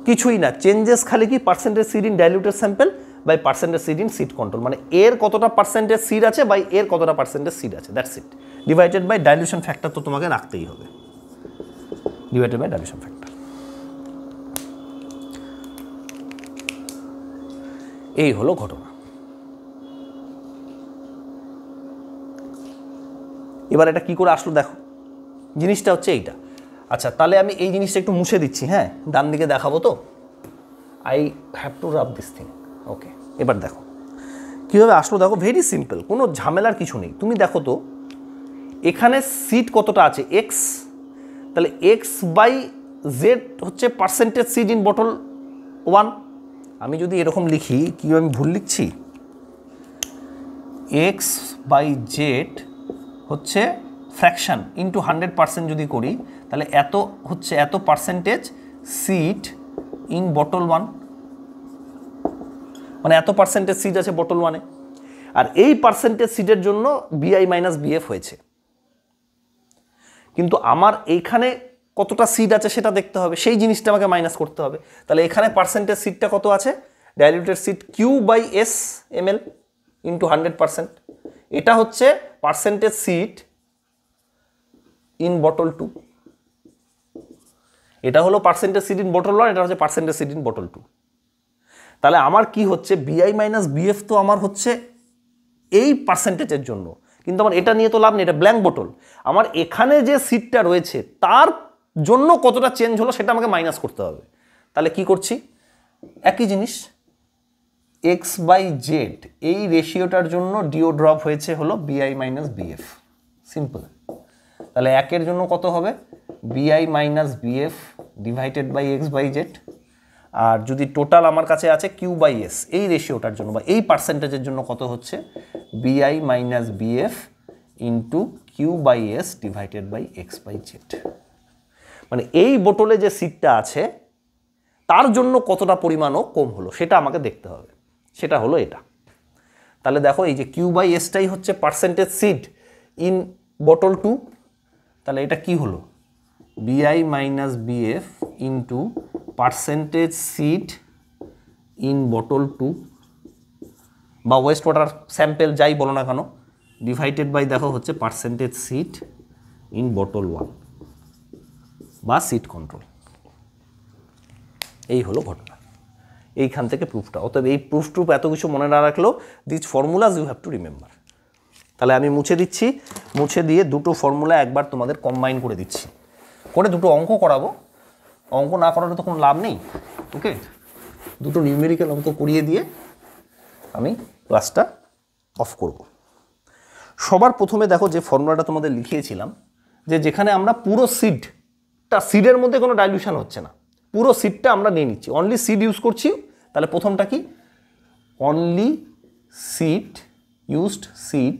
কিছুই না, চেঞ্জেস খালি কি percentage seed in diluted sample by percentage seed in seed control, মানে এর কতটা পার্সেন্টেজ সিড আছে বাই এর কতটা পার্সেন্টেজ সিড আছে, that's it, divided by dilution factor তো তোমাকে রাখতেই হবে, ডিভাইডেড বাই ডাইলুশন ফ্যাক্টর। এই হলো ঘটনা। এবার এটা কি করে আসলো দেখো, জিনিসটা হচ্ছে এইটা। আচ্ছা তাহলে আমি এই জিনিসটা একটু মুছে দিচ্ছি, হ্যাঁ ডান দিকে দেখাবো তো, I have to rub this thing. Okay, এবার দেখো কীভাবে আসলো, দেখো ভেরি সিম্পল, কোনো ঝামেলার কিছু নেই। তুমি দেখো তো এখানে সিড কতটা আছে এক্স, তাহলে এক্স বাই জেড হচ্ছে পার্সেন্টেজ সিড ইন বটল 1। আমি যদি এরকম লিখি, কি আমি ভুল লিখছি, এক্স বাই জেড হচ্ছে ফ্র্যাকশান ইন্টু 100% যদি করি, তাহলে এত হচ্ছে এত পার্সেন্টেজ সিড ইন বটল 1, মানে এত পার্সেন্টেজ সিড আছে বটল 1-এ, আর এই পার্সেন্টেজ সিডের জন্য BI মাইনাস BF হয়েছে। কিন্তু আমার এইখানে কতটা সিড আছে সেটা দেখতে হবে, সেই জিনিসটা আমাকে মাইনাস করতে হবে। তাহলে এখানে পার্সেন্টেজ সিডটা কত আছে, diluted seed Q/S ml into 100%, এটা হচ্ছে পার্সেন্টেজ সিড ইন বটল 2, এটা হলো পার্সেন্টেজ সিড ইন বটল 1, এটা হচ্ছে পার্সেন্টেজ সিড ইন বটল 2। তাহলে আমার কি হচ্ছে, BI মাইনাস BF তো আমার হচ্ছে এই পার্সেন্টেজের জন্য, কিন্তু আমার এটা নিয়ে তো লাভ নেই, এটা ব্ল্যাঙ্ক বটল। আমার এখানে যে সিটটা রয়েছে তার জন্য কতটা চেঞ্জ হলো সেটা আমাকে মাইনাস করতে হবে। তাহলে কি করছি, একই জিনিস, এক্স বাই জেড এই রেশিওটার জন্য ডিও ড্রপ হয়েছে হলো BI মাইনাস BF, সিম্পল। তাহলে একের জন্য কত হবে, BI minus BF divided by x by Z, আর যদি টোটাল আমার কাছে আছে Q/S এই রেশিওটার জন্য বা এই পার্সেন্টেজের জন্য কত হচ্ছে, BI minus BF into Q/S divided by x by z, মানে এই বোতলে যে সিটটা আছে তার জন্য কতটা পরিমাণও কম হলো সেটা আমাকে দেখতে হবে, সেটা হলো এটা। তাহলে দেখো এই যে Q/Sটাই হচ্ছে পার্সেন্টেজ সিড ইন বটল 2, তাহলে এটা কি হলো, BI minus BF into percentage seed in bottle 2 বা ওয়েস্ট ওয়াটার স্যাম্পেল যাই বলো না কেন, ডিভাইডেড বাই দেখো হচ্ছে পার্সেন্টেজ সিড ইন বটল 1 বা সিড কন্ট্রোল। এই হলো ঘটনা। এইখান থেকে প্রুফটা। অতএব এই প্রুফ এত কিছু মনে না রাখলেও this formulas you have to remember. তাহলে আমি মুছে দিচ্ছি, মুছে দিয়ে দুটো ফর্মুলা একবার তোমাদের কম্বাইন করে দিচ্ছি, করে দুটো অঙ্ক করাবো। অঙ্ক না করালে তো কোনো লাভ নেই। ওকে, দুটো নিউমেরিক্যাল অঙ্ক করিয়ে দিয়ে আমি ক্লাসটা অফ করব। সবার প্রথমে দেখো যে ফর্মুলাটা তোমাদের লিখিয়েছিলাম, যে যেখানে আমরা পুরো সিডের মধ্যে কোনো ডাইলিউশন হচ্ছে না, পুরো সিডটা আমরা নিয়ে নিচ্ছি, অনলি সিড ইউজ করছি। তাহলে প্রথমটা কি, অনলি সিড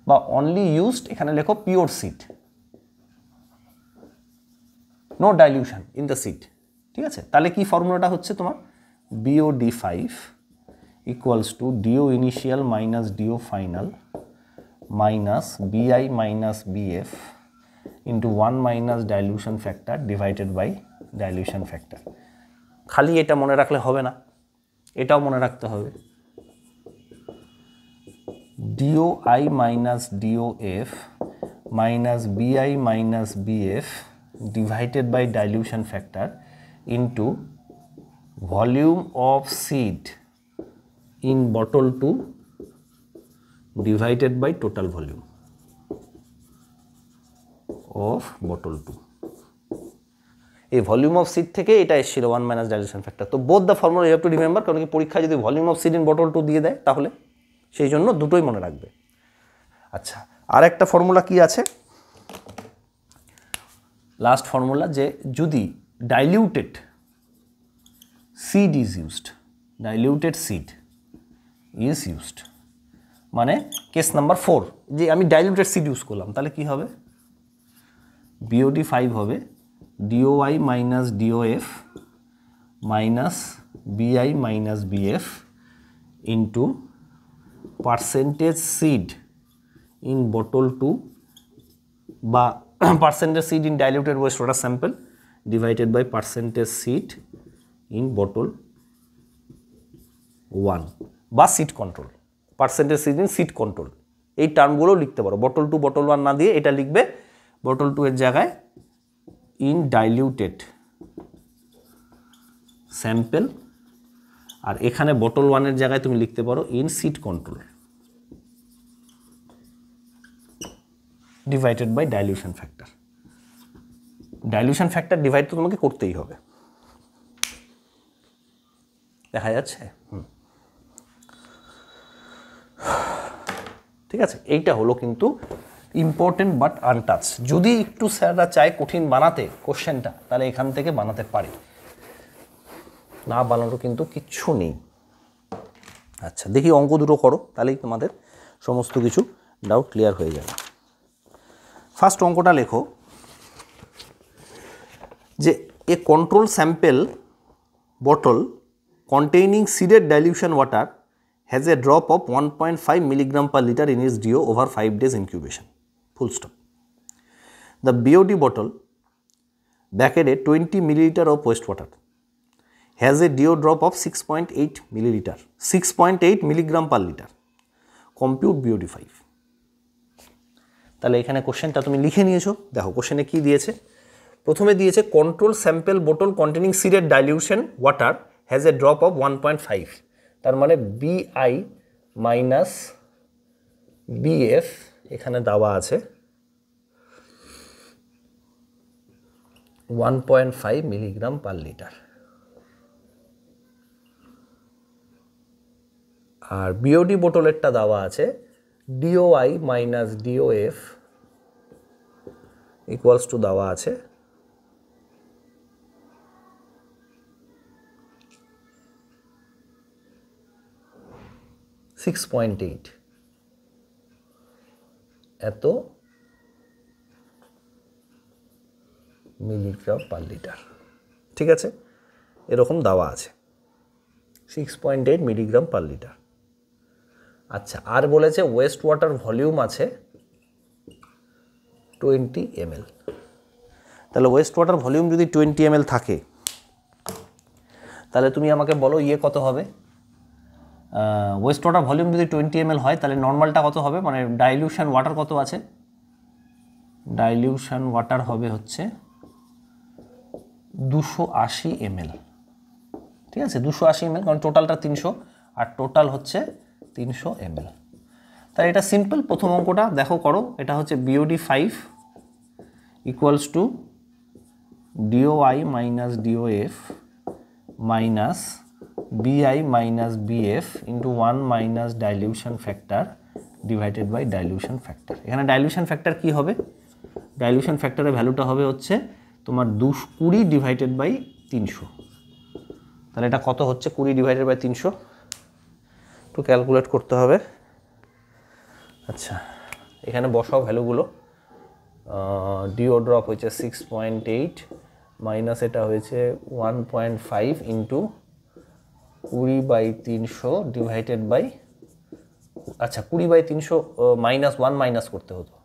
বা অনলি ইউজড, এখানে লেখো pure seed, no dilution in the seed. ঠিক আছে, তাহলে কি ফর্মুলাটা হচ্ছে তোমার, BOD5 equals to DO initial minus DO final minus BI minus BF into 1 minus dilution factor divided by dilution factor. খালি এটা মনে রাখলে হবে না, এটাও মনে রাখতে হবে, DOI minus DOF minus BI minus BF divided by dilution factor into volume of seed in bottle 2 divided by total volume of bottle 2. এই ভলিউম অফ সিড থেকে এটা এসেছিল 1 মাইনাস ডাইলিউশন ফ্যাক্টর। তো both the formula you have to remember, কারণ কি পরীক্ষায় যদি volume of seed in bottle 2 দিয়ে দেয় তাহলে সেই জন্য দুটোই মনে রাখবে। আচ্ছা, আর একটা ফর্মুলা কি আছে, লাস্ট ফর্মুলা, যে যদি diluted seed is used, diluted seed is used, মানে কেস নাম্বার 4, যে আমি ডাইলিউটেড সিড ইউজ করলাম, তাহলে কি হবে, BOD5 হবে DOI minus DOF minus BI minus BF into percentage seed in bottle 2 বা percentage seed in diluted wastewater sample divided by percentage seed in bottle 1 বা seed control, percentage seed in seed control, এই টার্মগুলো লিখতে পারো। Bottle 2 bottle 1 না দিয়ে এটা লিখবে bottle 2 এর জায়গায় ইন ডাইলিউটেড স্যাম্পল, আর এখানে বটল 1 এর জায়গায় তুমি লিখতে পারো in seed control divided by dilution factor. Dilution factor divide তো তোমাকে করতেই হবে, দেখা যাচ্ছে। ঠিক আছে, এইটা হলো কিন্তু ইম্পর্টেন্ট বাট আনটাচ। যদি একটু স্যাররা চায় কঠিন বানাতে কোশ্চেনটা, তাহলে এখান থেকে বানাতে পারে, না বানানো কিন্তু কিচ্ছু নেই। আচ্ছা, দেখি অঙ্ক দুটো করো, তাহলেই তোমাদের সমস্ত কিছু ডাউট ক্লিয়ার হয়ে যাবে। ফার্স্ট অঙ্কটা লেখো যে a control sample bottle containing seeded dilution water has a drop of 1.5 milligram per liter in its DO over 5 days incubation, full stop. The BOD bottle bracketed 20 milliliter of wastewater has a DO drop of 6.8 milligram per liter. Compute BOD5. তাহলে এখানে কোশ্চেনটা তুমি লিখে নিয়েছো, দেখো কোশ্চেনে কি দিয়েছে। প্রথমে দিয়েছে control sample bottle containing seeded dilution water has a drop of 1.5, তার মানে BI মাইনাস BF এখানে দেওয়া আছে 1.5 মিলিগ্রাম পার লিটার, আর BOD বোটলেরটা দেওয়া আছে DOI minus DOF equals to দেওয়া আছে 6.8 এত মিলিগ্রাম পার লিটার। ঠিক আছে, এরকম দেওয়া আছে 6.8 মিলিগ্রাম পার লিটার। আচ্ছা, আর বলেছে ওয়েস্ট ওয়াটার ভলিউম আছে 20 ml। তাহলে ওয়েস্ট ওয়াটার ভলিউম যদি 20 ml থাকে, তাহলে তুমি আমাকে বলো ইয়ে কত হবে, ওয়েস্ট ওয়াটার ভলিউম যদি 20 ml হয় তাহলে নর্মালটা কত হবে, মানে ডাইলিউশন ওয়াটার কত আছে, ডাইলিউশন ওয়াটার হবে হচ্ছে 280 ml। ঠিক আছে, 280 ml, কারণ টোটালটা 300 আর টোটাল হচ্ছে 300 ml। তাই এটা সিম্পল। প্রথম অঙ্কটা দেখো করো, এটা হচ্ছে BOD 5 equals to DOI minus DOF minus BI minus BF into 1 minus dilution factor divided by dilution factor. এখানে ডাইলিউশন ফ্যাক্টর কি হবে? ডাইলিউশন ফ্যাক্টরের ভ্যালুটা হবে হচ্ছে তোমার 220 ডিভাইডেড বাই 300। তাহলে এটা কত হচ্ছে 20 ডিভাইডেড বাই 300? একটু ক্যালকুলেট করতে হবে। আচ্ছা, এখানে বসাও ভ্যালুগুলো। ডিও ড্রপ হয়েছে 6.8 মাইনাস এটা হয়েছে 1.5 ইন্টু 20/300 ডিভাইডেড বাই, আচ্ছা 20/300 মাইনাস 1 মাইনাস করতে হতো,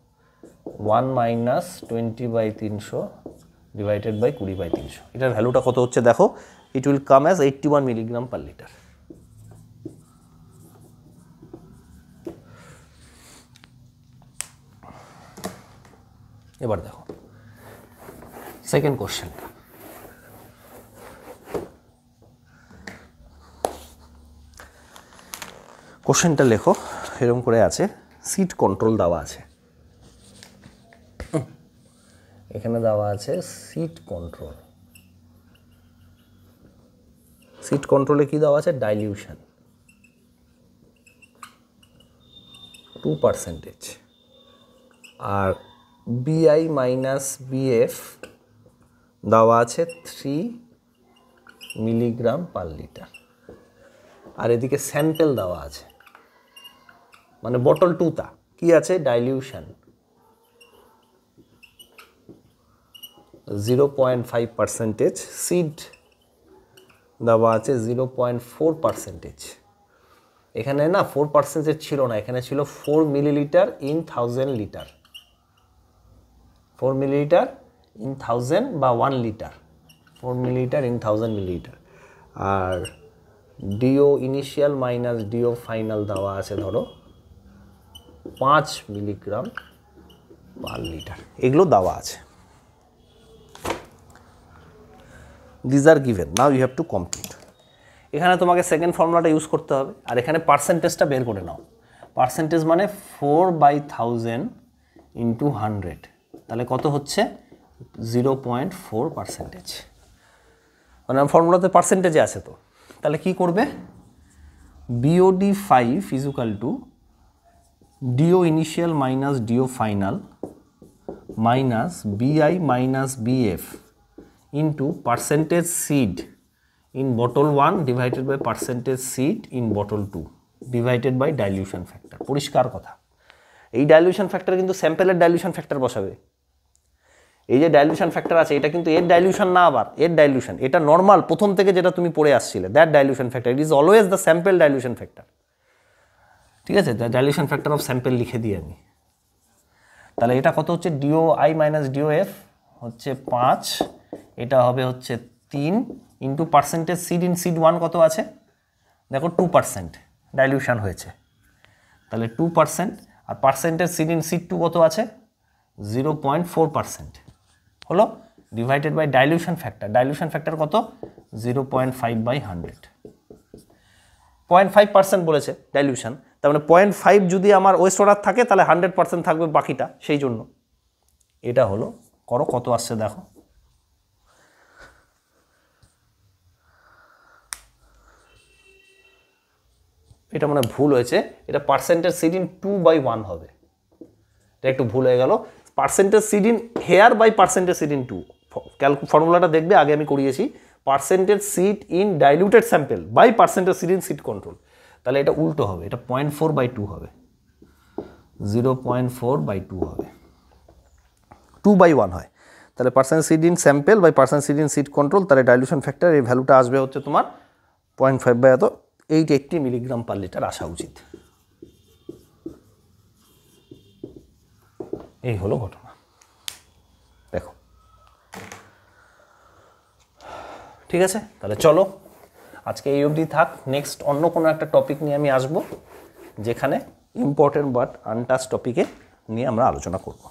1 মাইনাস 20/300 ডিভাইডেড বাই 20/300। এটার ভ্যালুটা কত হচ্ছে দেখো, it will come as 81 milligram per litre. এবার দেখো সেকেন্ড কোশ্চেনটা। কোশ্চেনটা লেখো এরকম করে আছে, সিট কন্ট্রোল দেওয়া আছে, এখানে দেওয়া আছে সিট কন্ট্রোল। সিট কন্ট্রোলে কি দেওয়া আছে? ডাইলিউশন 2%, আর BI মাইনাস BF দেওয়া আছে 3 মিলিগ্রাম পার লিটার, আর এদিকে স্যাম্পেল দেওয়া আছে, মানে বটল 2টা কি আছে? ডাইলিউশন 0.5%, সিড দেওয়া আছে 0.4%। এখানে না 4% ছিল না, এখানে ছিল 4 millilitre in 1000 litre, 4 millilitre in 1000 বা 1 লিটার, 4 মিলিলিটার ইন 1000 মিলিলিটার। আর D O initial minus deo final দেওয়া আছে ধরো 5 মিলিগ্রাম পার লিটার, এগুলো দেওয়া আছে। This are given, now you have to complete. এখানে তোমাকে সেকেন্ড ফর্মুলাটা ইউজ করতে হবে, আর এখানে পার্সেন্টেজটা বের করে নাও। পার্সেন্টেজ মানে 4/1000 ইন্টু 100, তাহলে কত হচ্ছে? 0.4%। মানে ফর্মুলাতে পার্সেন্টেজে আছে তো, তাহলে কি করবে? BOD 5 is equal to D O initial minus deo final minus BI minus BF into percentage seed in bottle 1 divided by percentage seed in bottle 2 divided by dilution factor. পরিষ্কার কথা, এই ডাইলিউশন ফ্যাক্টর কিন্তু স্যাম্পেলের ডাইলিউশন ফ্যাক্টর বসাবে। এই যে dilution factor আছে এটা কিন্তু এর ডাইলিউশন না, আবার এর ডাইলিউশন, এটা নর্মাল প্রথম থেকে যেটা তুমি পড়ে আসছিলে, that dilution factor, it is always the sample dilution factor. ঠিক আছে, the dilution factor of sample লিখে দিই আমি। তাহলে এটা কত হচ্ছে? DOI মাইনাস DOF হচ্ছে 5, এটা হবে হচ্ছে 3 into percentage seed in seed 1 কত আছে দেখো 2% ডাইলিউশন হয়েছে, তাহলে 2%, আর পার্সেন্টেজ সিড ইন সিড 2 কত আছে? 0.4% হলো, divided by dilution factor. Dilution factor কত? 0.5/100, 0.5% বলেছে ডাইলিউশন, তার মানে 0.5 যদি আমার ওয়েস্ট অর্ডার থাকে তাহলে 100% থাকবে বাকিটা, সেই জন্য এটা হলো। করো কত আসছে দেখো। এটা মানে ভুল হয়েছে, এটা পার্সেন্টেজ সিড ইন 2/1 হবে, এটা একটু ভুল হয়ে গেল। Percentage seed in here by percentage seed in 2, ফর্মুলাটা দেখবে আগে আমি করিয়েছি, percentage seed in diluted sample by percentage seed in seed control, তাহলে এটা উল্টো হবে, এটা 0.4/2 হবে, 0.4/2 হবে, 2/1 হয়, তাহলে percentage seed in sample by percentage seed in seed control, তাহলে ডাইলিউশন ফ্যাক্টর এই ভ্যালুটা আসবে হচ্ছে তোমার 0.5 এত 880 মিলিগ্রাম পার লিটার আসা উচিত। এই হলো ঘটনা। দেখো ঠিক আছে, তাহলে চলো আজকে এই অবধি থাক। নেক্সট অন্য কোনো একটা টপিক নিয়ে আমি আসবো, যেখানে ইম্পর্টেন্ট বাট আনটাচ টপিকে নিয়ে আমরা আলোচনা করব।